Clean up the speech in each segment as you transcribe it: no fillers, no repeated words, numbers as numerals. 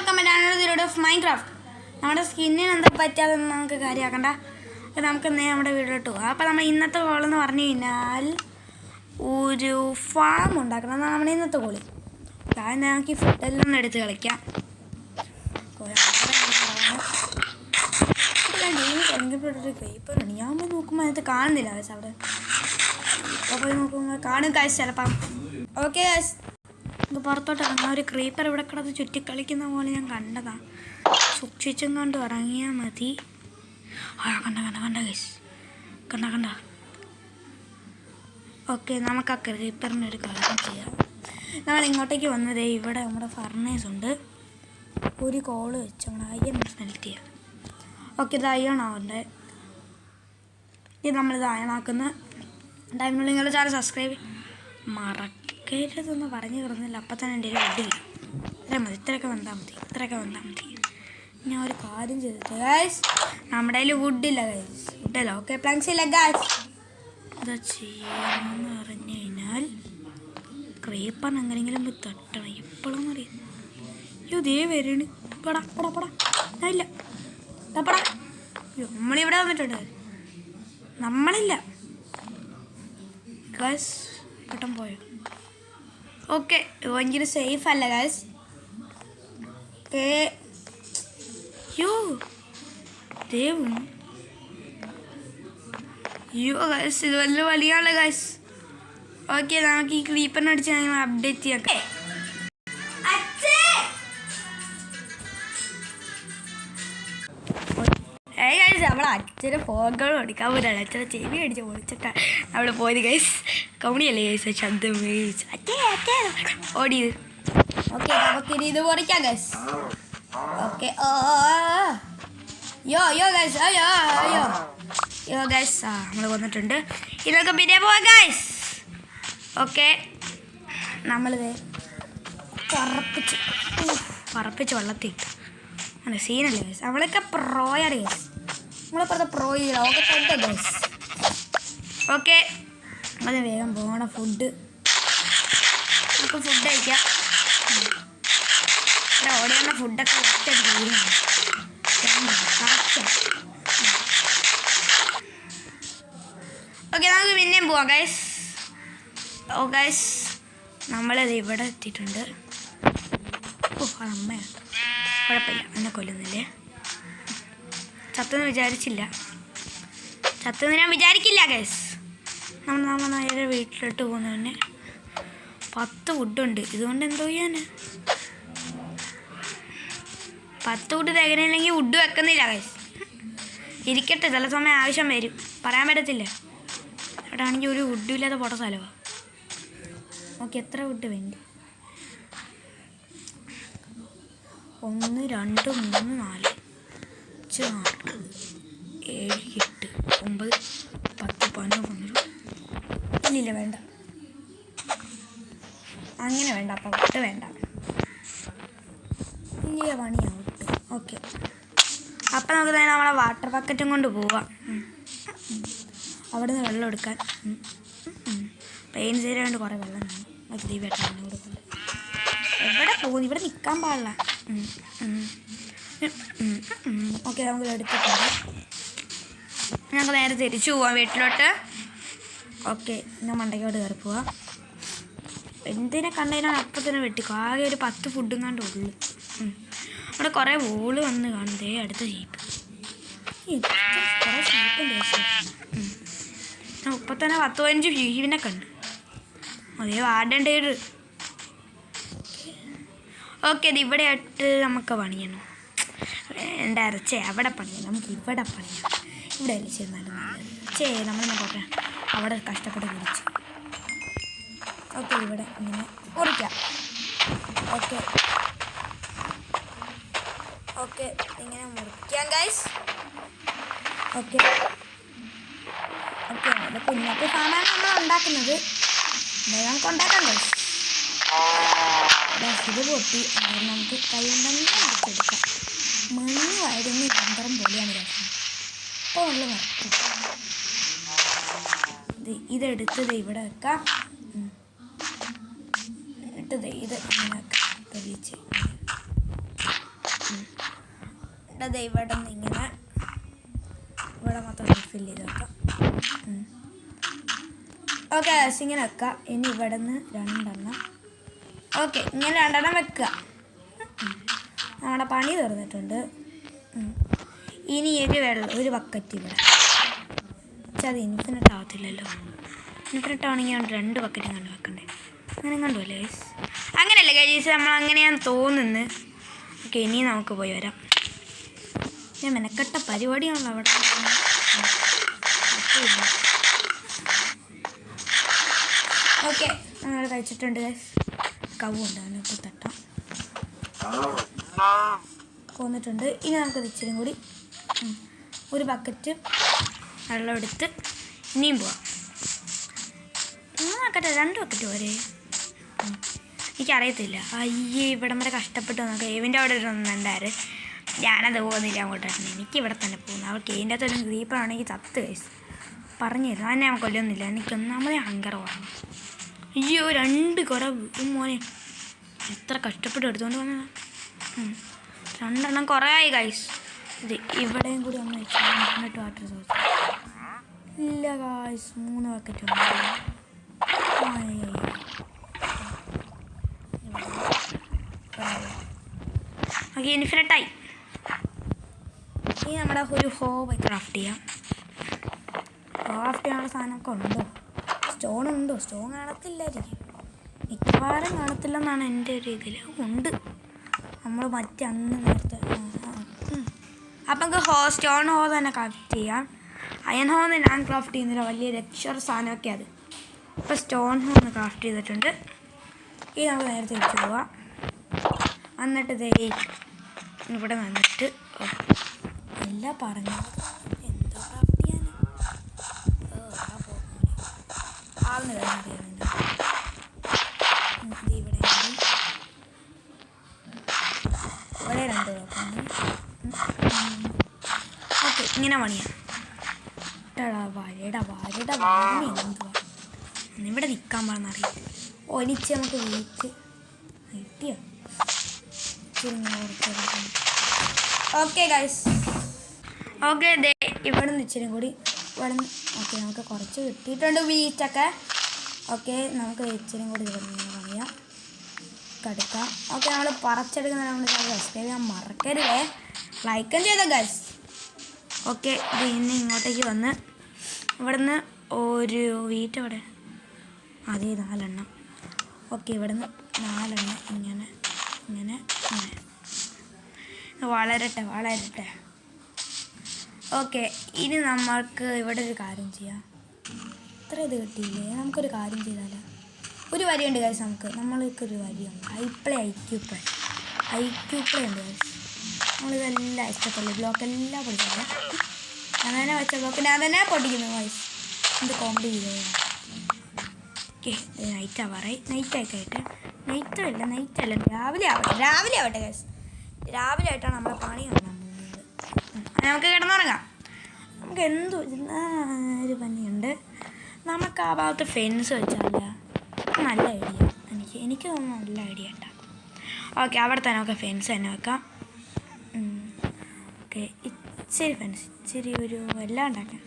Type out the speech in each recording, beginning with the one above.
Welcome of Minecraft. നമ്മുടെ സ്കിന്നിന് എന്താ പറ്റാതെന്ന് നമുക്ക് കാര്യമാക്കണ്ട. നമുക്ക് നമ്മുടെ വീട്ടിലോട്ട് പോകാം. അപ്പോൾ നമ്മൾ ഇന്നത്തെ ഗോളെന്ന് പറഞ്ഞു കഴിഞ്ഞാൽ ഒരു ഫാം ഉണ്ടാക്കണം എന്നാണ് നമ്മുടെ ഇന്നത്തെ ഗോളി. കാരണം നമുക്ക് ഈ ഫുഡെല്ലാം ഒന്ന് എടുത്ത് കളിക്കാം. ക്രീപ്പറുണ്ട്. ഞാൻ പോയി നോക്കുമ്പോൾ അതിനകത്ത് കാണുന്നില്ല ഗൈസ്. അവിടെ ഇപ്പോൾ പോയി നോക്കുമ്പോൾ കാണും ഗൈസ് ചിലപ്പം. ഓക്കെ ഗൈസ്, ഇത് പുറത്തോട്ട് ഇറങ്ങാം. ഒരു ക്രീപ്പർ ഇവിടെ കിടന്ന് ചുറ്റിക്കളിക്കുന്ന പോലെ ഞാൻ കണ്ടതാണ്. സൂക്ഷിച്ചും കണ്ടു ഇറങ്ങിയാൽ മതി. കണ്ട ഗൈസ്, കണ്ട. ഓക്കെ, നമുക്ക് ആ ക്രീപ്പറിൻ്റെ ഒരു കാര്യം ചെയ്യാം. നമ്മൾ ഇങ്ങോട്ടേക്ക് വന്നത് ഇവിടെ നമ്മുടെ ഫർണേസ് ഉണ്ട്. ഒരു കോള് വെച്ച് നമ്മുടെ അയ്യൺ സ്മെൽറ്റ് ചെയ്യാം. ഓക്കെ, ഇത് അയ്യണാവുണ്ട്. ഇത് നമ്മളിത് അയണാക്കുന്ന ടൈമിൽ നിങ്ങൾ ചാനൽ സബ്സ്ക്രൈബ് മറക്കരുതെന്ന് പറഞ്ഞു തരുന്നില്ല. അപ്പം തന്നെ എൻ്റെ ഒരു വുഡ് കിട്ടും. ഇത്രയൊക്കെ വന്നാൽ മതി. ഞാൻ ഒരു കാര്യം ചെയ്തിട്ട് ഗൈസ്, നമ്മുടെ കയ്യിൽ വുഡില്ല ഗൈസ്. വുഡല്ല. ഓക്കെ, പ്ലാങ്ക്സ് ഇല്ല ഗൈസ്. എന്താ ചെയ്യാമെന്ന് പറഞ്ഞു കഴിഞ്ഞാൽ ക്രീപ്പറിന് എങ്ങനെയെങ്കിലും പോയി തട്ടണം. എപ്പോഴാണെന്ന് അറിയാം. അയ്യോ ദേ വരണു. പടാ ഇല്ല പടാ. നമ്മളിവിടെ വന്നിട്ടുണ്ട്. നമ്മളില്ല ഗൈസ്. പെട്ടെന്ന് പോയോ? ഓക്കെ, ഭയങ്കര സേഫ് അല്ല ഗൈസ്. ഓക്കെ, യോ ദേവും ഗൈസ്, ഇത് വല്ല വലിയാണ് ഗൈസ്. ഓക്കെ, നമുക്ക് ഈ ക്രീപ്പറിനെ അടിച്ച് ഞങ്ങൾ അപ്ഡേറ്റ് ചെയ്യാം. നമ്മളെ അച്ഛനെ ഫോണുകൾ എടുക്കാൻ പോലാണ്. അച്ഛനെ ചെവി അടിച്ച് പൊളിച്ചിട്ടാണ് നമ്മൾ പോയത് ഗൈസ്. കൗണിയല്ലേ ഗൈസ്? ശബ്ദം ഓടിയത്. ഓക്കെ, നമുക്കിനി ഇത് പൊറിക്കാം guys. Okay, yo guys, yo guys, നമ്മൾ വന്നിട്ടുണ്ട്. ഇതൊക്കെ പിന്നെ പോവാം ഗൈസ്. ഓക്കെ, നമ്മളിത് പറപ്പിച്ച് വെള്ളത്തിട്ടു. അങ്ങനെ സീനല്ലേ ഗൈസ്? നമ്മളൊക്കെ പ്രോയാണ് ഗൈസ്. നമ്മളിപ്പുറത്തെ പ്രോ ലോകത്തുണ്ട് ഗൈസ്. ഓക്കെ, അത് വേഗം പോകണം. ഫുഡ് നമുക്ക് ഫുഡ് കഴിക്കാം. ഓടിയുള്ള ഫുഡൊക്കെ കറക്റ്റാണ്. ഓക്കെ, നമുക്ക് പിന്നെയും പോവാം ഗൈസ്. ഗൈസ്, നമ്മളിത് ഇവിടെ എത്തിയിട്ടുണ്ട്. അമ്മയാണ്. കുഴപ്പമില്ല, എന്നെ കൊല്ലുന്നില്ലേ. ചത്തെന്ന് ഞാൻ വിചാരിക്കില്ല ഗൈസ്. നമ്മൾ നേരെ വീട്ടിലോട്ട് പോകുന്നതന്നെ 10 വുഡുണ്ട്. ഇതുകൊണ്ട് എന്തോ ചെയ്യാൻ? 10 വുഡ് തികഞ്ഞില്ലെങ്കിൽ വുഡ് വെക്കുന്നില്ല ഗൈസ്. ഇരിക്കട്ടെ, ചില സമയം ആവശ്യം വരും, പറയാൻ പറ്റത്തില്ല. ഇവിടെ ആണെങ്കിൽ ഒരു വുഡും ഇല്ലാതെ പോട്ട സ്ഥലമാണ്. ഓക്കെ, എത്ര വുഡ് വേണ്ടി? 1 2 3 4 5 6 7 8 9 10 11 ഇല്ലില്ല, വേണ്ട. അങ്ങനെ വേണ്ട. അപ്പം വിട്ട് വേണ്ട, വലിയ പണിയാവും വിട്ട്. ഓക്കെ, അപ്പം നമുക്ക് തന്നെ നമ്മളെ വാട്ടർ ബക്കറ്റും കൊണ്ട് പോവാം. അവിടെ നിന്ന് വെള്ളം എടുക്കാൻ പെയിൻ സൈഡ് കുറേ വെള്ളം വേണം. അത് ഈ വെട്ടാൻ കൊടുക്കുന്നുണ്ട്. എവിടെ പോകുന്നു? ഇവിടെ നിൽക്കാൻ പാടില്ല. ഓക്കെ, നമുക്ക് എടുത്തിട്ടുണ്ട്. ഞങ്ങൾക്ക് നേരെ തിരിച്ചു പോവാം വീട്ടിലോട്ട്. ഓക്കെ, ഞാൻ മണ്ടയ്ക്കോട്ട് കയറി പോവാം. എന്തിനെ കണ്ടതിനാണ് അപ്പം തന്നെ വെട്ടിക്കോ. ആകെ ഒരു 10 ഫുഡും കണ്ടേ ഉള്ളു. അവിടെ കുറേ വോള് വന്ന് കാണുന്നതേ. അടുത്ത ജീപ്പ്. കുറേ ജീപ്പുണ്ട്. ഞാൻ ഇപ്പം തന്നെ 10-15 ജീപ്പിനെ കണ്ടു. അതേ വാടേണ്ടത്. ഓക്കെ, ഇത് ഇവിടെ ആയിട്ട് നമുക്ക് പണിയണം. വേണ്ട അരച്ചേ, അവിടെ പണിയാം. നമുക്ക് ഇവിടെ പണിയാം. ഇവിടെ അല്ലേ ചെന്നാലും നല്ലത്. നമ്മൾ നോക്കട്ടെ, അവിടെ കഷ്ടപ്പെട്ട് കുടിച്ച്. ഓക്കെ, ഇവിടെ ഇങ്ങനെ കുറിക്കാം. ഓക്കെ, ഇങ്ങനെ മുറിക്കാം ഗൈസ്. ഓക്കെ, അത് കുഞ്ഞൊക്കെ സാധനമാണ് നമ്മൾ ഉണ്ടാക്കുന്നത്. നമുക്ക് ഉണ്ടാക്കാം ഗൈസ്. ഇത് പൊട്ടി നമുക്ക് കൈ കൊണ്ടന്നെ മുറിച്ചെടുക്കാം. മണ്ണുമായിരുന്നു യന്ത്രം പോലെയാണ് ഗൈസ്. അപ്പോൾ നമ്മൾ വറുക്കും. ഇതെടുത്തത് ഇവിടെ വെക്കാം. എന്നിട്ട് ഇത് ഇങ്ങനെ വെക്കാം. തെളിയിച്ച് എന്നിട്ട് ഇവിടെ നിന്ന് ഇങ്ങനെ ഇവിടെ മൊത്തം ഫില്ല് ചെയ്ത് വെക്കാം. ഓക്കെ ഗൈസ്, ഇങ്ങനെ വെക്കാം. ഇനി ഇവിടെ നിന്ന് 2 എണ്ണം. ഓക്കെ, ഇങ്ങനെ 2 എണ്ണം വെക്കുക. നമ്മുടെ പണി തീർന്നിട്ടുണ്ട്. ഇനി ഒരു ബക്കറ്റ് ഇവിടെ. പക്ഷെ അത് ഇൻഫിനിറ്റ് ആവത്തില്ലല്ലോ. ഇൻഫിനിറ്റ് ആണെങ്കിൽ 2 ബക്കറ്റ് കണ്ട് വെക്കണ്ടേ? അങ്ങനെ കണ്ടുവല്ലേ ഗൈസ്? അങ്ങനെയല്ലേ ഗൈസ്, നമ്മൾ അങ്ങനെയാണ് തോന്നുന്നത്. ഓക്കെ, ഇനി നമുക്ക് പോയി വരാം. ഞാൻ മെനക്കെട്ട പരിപാടിയാണല്ലോ അവിടെ. ഓക്കെ, നമ്മൾ കഴിച്ചിട്ടുണ്ട് ഗൈസ്. കവുണ്ട്, അതിനൊക്കെ തട്ടാം. കൊന്നിട്ടുണ്ട്. ഇനി നമുക്കത് ഇച്ചിരി കൂടി ഒരു ബക്കറ്റ് വെള്ളം എടുത്ത് ഇനിയും പോവാം. 3 ബക്കറ്റ് 2 ബക്കറ്റ് പോരെ? എനിക്കറിയത്തില്ല. അയ്യേ, ഇവിടം വരെ കഷ്ടപ്പെട്ടു. നോക്കാം. കേവിൻ്റെ അവിടെ ഒരു ഉണ്ടായിരുന്നു. ഞാനത് പോകുന്നില്ല അങ്ങോട്ടായിരുന്നു. എനിക്കിവിടെ തന്നെ പോകുന്നു. അവൾ കേവിൻ്റെ അകത്തൊരു ഗ്രീപ്പറാണെങ്കിൽ ചത്ത് കഴിച്ചു പറഞ്ഞു തരും. അതിനെ ഞാൻ കൊല്ലൊന്നുമില്ല. എനിക്കൊന്നാമതേ ഹങ്കർ പറഞ്ഞു. അയ്യോ, 2 കുറവ് മോനെ. എത്ര കഷ്ടപ്പെട്ട് എടുത്തുകൊണ്ട് വന്നതാണ്. 2 എണ്ണം കുറേ ആയി ഗൈസ്. ഇത് ഇവിടെയും കൂടി ഒന്ന് വെച്ചിട്ട് വാട്ടർ സോഴ്സ് ഇല്ല ഗൈസ്. 3 ബക്കറ്റ് ഓക്കെ, ഇൻഫിനിറ്റായി. ഇനി നമ്മുടെ ഒരു ഹോബ് ക്രാഫ്റ്റ് ചെയ്യാം. ക്രാഫ്റ്റ് ചെയ്യാനുള്ള സാധനമൊക്കെ ഉണ്ടോ? സ്റ്റോൺ ഉണ്ടോ? സ്റ്റോൺ കാണത്തില്ലായിരിക്കും, മിക്കവാറും കാണത്തില്ലെന്നാണ് എൻ്റെ ഒരു ഇതിൽ. ഉണ്ട്, നമ്മൾ മറ്റേ അന്ന് നേരത്തെ. അപ്പം നമുക്ക് സ്റ്റോൺ ഹോ തന്നെ ക്രാഫ്റ്റ് ചെയ്യാം. അയൺ ഹോന്ന് ഞാൻ ക്രാഫ്റ്റ് ചെയ്യുന്നില്ല, വലിയ ലക്ഷർ സാധനമൊക്കെ അത്. ഇപ്പോൾ സ്റ്റോൺ ഹോന്ന് ക്രാഫ്റ്റ് ചെയ്തിട്ടുണ്ട്. ഇത് നമുക്ക് നേരത്തെ വെച്ച് പോവാം. എന്നിട്ട് ഇവിടെ വന്നിട്ട് എല്ലാം പറഞ്ഞു എന്തോ ക്രാഫ്റ്റ് ചെയ്യാൻ ആവുന്ന കാര്യം ഇവിടെ ഇവിടെ 2 ഓക്കെ, ഇങ്ങനെ പണിയാം. വരയുടെ വാഴ എന്തുവാ ഇവിടെ നിൽക്കാൻ പറഞ്ഞറിയാം. ഒനിച്ച് നമുക്ക് വീട്ട് കിട്ടിയോ? ഓക്കെ ഗൈസ്, ഓക്കെ ഇവിടെ നിന്ന് ഇച്ചിരി കൂടി ഇവിടെ നിന്ന്. ഓക്കെ, നമുക്ക് കുറച്ച് കിട്ടിയിട്ടുണ്ട് വീറ്റൊക്കെ. ഓക്കെ, നമുക്ക് ഇച്ചിരി കൂടി ഇവിടെ നിന്ന് പണിയാം, എടുക്കാം. ഓക്കെ, നമ്മൾ പറിച്ചെടുക്കുന്ന നമ്മൾ സബ്സ്ക്രൈബ് ചെയ്യാൻ മറക്കരുതേ, ലൈക്കും ചെയ്തോ ഗൈസ്. ഓക്കെ, പിന്നെ ഇങ്ങോട്ടേക്ക് വന്ന് ഇവിടുന്ന് ഒരു വീറ്റ് ഇവിടെ അതേ 4 എണ്ണം. ഓക്കെ, ഇവിടുന്ന് 4 എണ്ണം ഇങ്ങനെ ഇങ്ങനെ ഇങ്ങനെ വളരട്ടെ. ഓക്കെ, ഇനി നമ്മൾക്ക് ഇവിടെ ഒരു കാര്യം ചെയ്യാം. ഇത്ര ഇത് കിട്ടിയില്ലേ? നമുക്കൊരു കാര്യം ചെയ്താലോ? ഒരു വരിയുണ്ട് ഗൈസ്. നമ്മൾക്കൊരു വരിയുണ്ട്. ഐക്യൂ പ്ലേ ഉണ്ട് ഗൈസ്. നമ്മളിതെല്ലാം ഇഷ്ടപ്പെടുള്ളൂ. ബ്ലോക്കെല്ലാം പൊടിക്കില്ല. ഞാൻ തന്നെ വെച്ച ബ്ലോക്ക് ഞാൻ തന്നെ പൊട്ടിക്കുന്നു ഗൈസ്. എന്ത് കോമഡി ചെയ്തോ. ഓക്കെ, നൈറ്റ് ആവാറായി. നൈറ്റല്ല, രാവിലെ ആവട്ടെ ഗൈസ്. രാവിലെ ആയിട്ടാണ് നമ്മളെ പണി കാണാൻ പോകുന്നത്. നമുക്ക് കിടന്നുറങ്ങാം. നമുക്ക് എന്തോ ഒരു പണിയുണ്ട്. നമുക്ക് ആ ഭാഗത്ത് ഫെൻസ് വെച്ചാൽ നല്ല ഐഡിയ. എനിക്ക് തോന്നുന്നു നല്ല ഐഡിയ കേട്ടോ. ഓക്കെ, അവിടെ തന്നെ നമുക്ക് ഫെൻസ് തന്നെ വെക്കാം. ഓക്കെ, ഇച്ചിരി ഫെൻസ്, ഇച്ചിരി ഒരു എല്ലാം ഉണ്ടാക്കാം.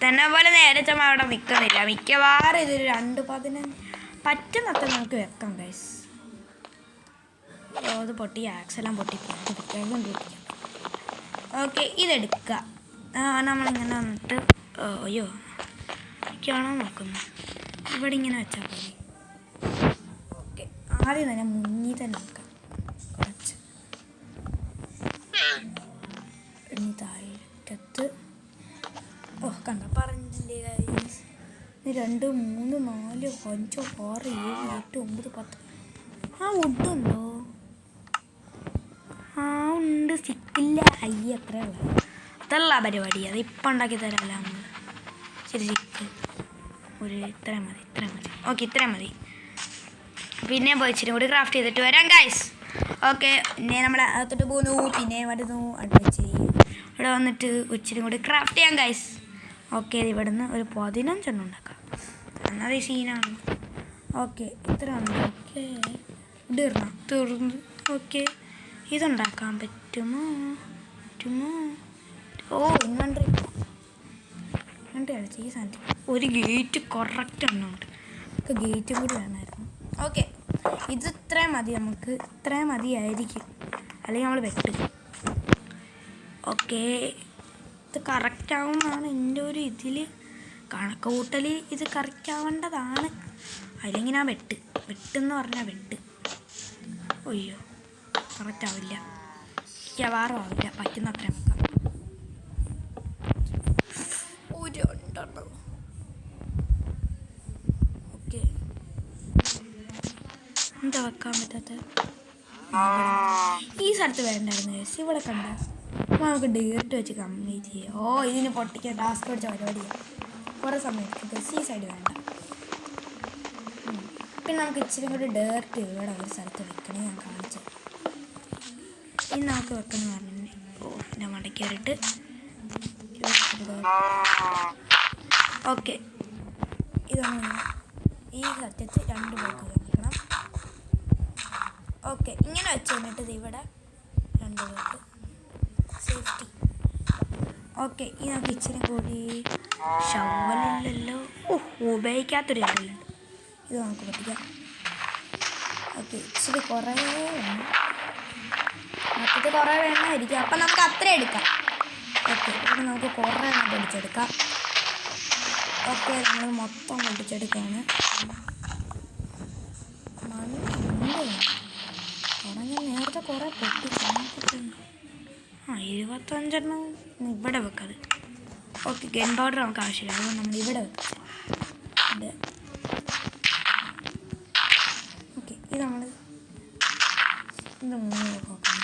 10 പോലെ നേരെ ചുമ അവിടെ നിൽക്കുന്നില്ല. മിക്കവാറും ഇതൊരു 2-15 പറ്റുന്നത്ര നമുക്ക് വെക്കാം ഗൈസ്. അത് പൊട്ടി ആക്സെല്ലാം പൊട്ടിപ്പോയി കൊണ്ടിരിക്കാം. ഓക്കെ, ഇതെടുക്കുക. നമ്മളിങ്ങനെ വന്നിട്ട് അയ്യോ എനിക്കാണോ നോക്കുന്നത്? ഇവിടെ ഇങ്ങനെ വെച്ചാൽ മതി. ഓക്കെ, ആദ്യം തന്നെ മുന്നിൽ തന്നെ വെക്കാം കുറച്ച്. ഇനി താഴേക്കത്ത് കണ്ട പറഞ്ഞില്ലേ ഗൈസ്. 2, 3, 4, 5, 6, 7, 8, 9, 10. ആ വുഡുണ്ടോ? ഉണ്ട്, സിക്കില്ല. അയ്യ, അത്രയുള്ള അതല്ല പരിപാടി. അത് ഇപ്പം ഉണ്ടാക്കി തരാമല്ല നമ്മൾ. ശരി, സിക്ക് ഇത്രയും മതി. ഓക്കെ, ഇത്രയും മതി. പിന്നെ പോയി ഇച്ചിരി കൂടി ക്രാഫ്റ്റ് ചെയ്തിട്ട് വരാം ഗൈസ്. ഓക്കെ, പിന്നെ നമ്മൾ അകത്തോട്ട് പോകുന്നു. പിന്നെ വരുന്നു അടുപ്പിച്ച് ഇവിടെ വന്നിട്ട് ഇച്ചിരി കൂടി ക്രാഫ്റ്റ് ചെയ്യാം ഗൈസ്. ഓക്കെ, ഇവിടെ നിന്ന് ഒരു 15 എണ്ണം ഉണ്ടാക്കാം. എന്നാൽ ഈ സീനാണ്. ഓക്കെ, ഇത്ര ഉണ്ട്. ഓക്കെ, തീർന്നു. ഓക്കെ, ഇതുണ്ടാക്കാൻ പറ്റുമോ? ഓ ഇൻവെൻട്രി കളിച്ച് ഈ സാധനത്തിൽ ഒരു ഗേറ്റ് കറക്റ്റ് എണ്ണമുണ്ട്. നമുക്ക് ഗേറ്റും കൂടി വേണമായിരുന്നു. ഓക്കെ, ഇത് ഇത്രയും മതി, നമുക്ക് ഇത്രയും മതിയായിരിക്കും, അല്ലെങ്കിൽ നമ്മൾ വെട്ടും. ഓക്കെ, ഇത് കറക്റ്റ് ആവുമെന്നാണ് എൻ്റെ ഒരു ഇതിൽ കണക്ക് കൂട്ടൽ. ഇത് കറക്റ്റ് ആവേണ്ടതാണ്, അല്ലെങ്കിൽ ഞാൻ വെട്ടെന്ന് പറഞ്ഞാൽ വെട്ട്. അയ്യോ കറക്റ്റ് ആവില്ല, മിക്കവാറും ആവില്ല. പറ്റുന്ന അത്രയും വെക്കാം. ഒരു ഉണ്ടോ? ഓക്കെ, എന്താ വെക്കാൻ പറ്റാത്ത? ഈ സ്ഥലത്ത് വേണ്ടായിരുന്നു ഗൈസ്, ഇവിടെ കണ്ട നമുക്ക് ഡേർട്ട് വെച്ച് കംപ്ലീറ്റ് ചെയ്യാം. ഓ ഇതിന് പൊട്ടിക്കാൻ ടാസ്ക് പിടിച്ച പരിപാടിയാണ്, കുറേ സമയം ഗൈസ്. ഈ സൈഡ് വേണ്ട. പിന്നെ നമുക്ക് ഇച്ചിരി കൂടി ഡേർട്ട് ഇവിടെ ഒരു സ്ഥലത്ത് വെക്കണേ, ഞാൻ കാണിച്ചു. ഇനി നമുക്ക് വെക്കണം പറഞ്ഞിട്ടുണ്ടെങ്കിൽ ഞാൻ മടക്കി കയറിയിട്ട് ഓക്കെ, ഇതാണ് ഈ സത്യത്തിൽ 2 ബ്ലോക്ക് വെക്കണം. ഓക്കെ, ഇങ്ങനെ വെച്ച് കഴിഞ്ഞിട്ട് ഇത് ഇവിടെ 2 ബ്ലോക്ക് സേഫ്റ്റി. ഓക്കെ, ഈ നമുക്ക് ഇച്ചിരി കൂടി ഷവലില്ലല്ലോ, ഉപയോഗിക്കാത്തൊരു ഷവലുണ്ട്, ഇത് നമുക്ക് പറ്റിക്കാം. ഓക്കെ, ഇച്ചിരി കുറേ വേണം, മൊത്തത്തിൽ കുറേ വേണമായിരിക്കും, അപ്പം നമുക്ക് അത്ര എടുക്കാം. ഓക്കെ, ഇവിടെ നമുക്ക് കുറേ പൊടിച്ചെടുക്കാം. ഓക്കെ, നമ്മൾ മൊത്തം പൊടിച്ചെടുക്കുകയാണ്. ഞാൻ നേരത്തെ കുറേ പൊട്ടിട്ടുണ്ട്. 25 ഇവിടെ വെക്കത്. ഓക്കെ, ഗൺ പൗഡർ നമുക്ക് ആവശ്യമില്ല, അതുകൊണ്ട് നമ്മൾ ഇവിടെ വെക്കാം. ഓക്കെ, ഇത് നമ്മൾ ഇത് 3 ബ്ലോക്ക് വെക്കണം.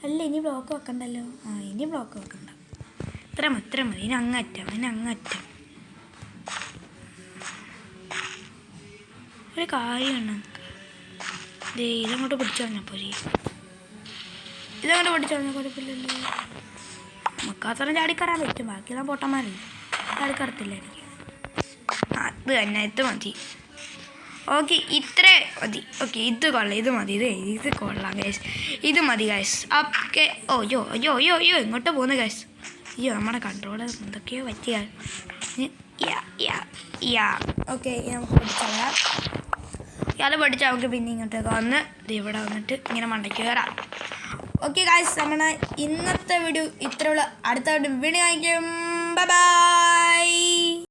അല്ല, ഇനി ബ്ലോക്ക് വെക്കണ്ടല്ലോ. ഇനി ബ്ലോക്ക് വെക്കണ്ട, ഇത്ര മതി. ഇനി അങ്ങറ്റം ഒരു കാര്യമാണ്. നമുക്ക് ഇതങ്ങോട്ട് പിടിച്ചു പറഞ്ഞാൽ പോരെ, ഇതങ്ങോട്ട് പിടിച്ചു പറഞ്ഞാൽ കുഴപ്പമില്ലല്ലോ. നമുക്ക് അത്രയും ചാടിക്കറാൻ പറ്റും, ബാക്കിയെല്ലാം പൊട്ടന്മാരല്ലേ, ചാടിക്കറത്തില്ല എനിക്ക്. അത് തന്നെ, ഇത് മതി. ഓക്കെ, ഇത്രേ മതി. ഓക്കെ, ഇത് കൊള്ളാം, ഇത് മതി, ഇത് കൊള്ളാം ഗൈസ്, ഇത് മതി ഗൈസ്. ഓക്കെ, അയ്യോ ഇങ്ങോട്ട് പോകുന്നു ഗൈസ്. അയ്യോ, നമ്മുടെ കൺട്രോൾ എന്തൊക്കെയോ പറ്റിയ. ഓക്കെ, നമുക്ക് പഠിച്ചോളാം. അത് പഠിച്ചാൽ നമുക്ക് പിന്നെ ഇങ്ങോട്ടേക്ക് വന്ന് ഇവിടെ വന്നിട്ട് ഇങ്ങനെ മണ്ടയ്ക്ക് കയറാം. ഓക്കെ ഗൈസ്, നമ്മുടെ ഇന്നത്തെ വീഡിയോ ഇത്രയുള്ള. അടുത്ത വീഡിയോ കാണിക്കും. Bye bye.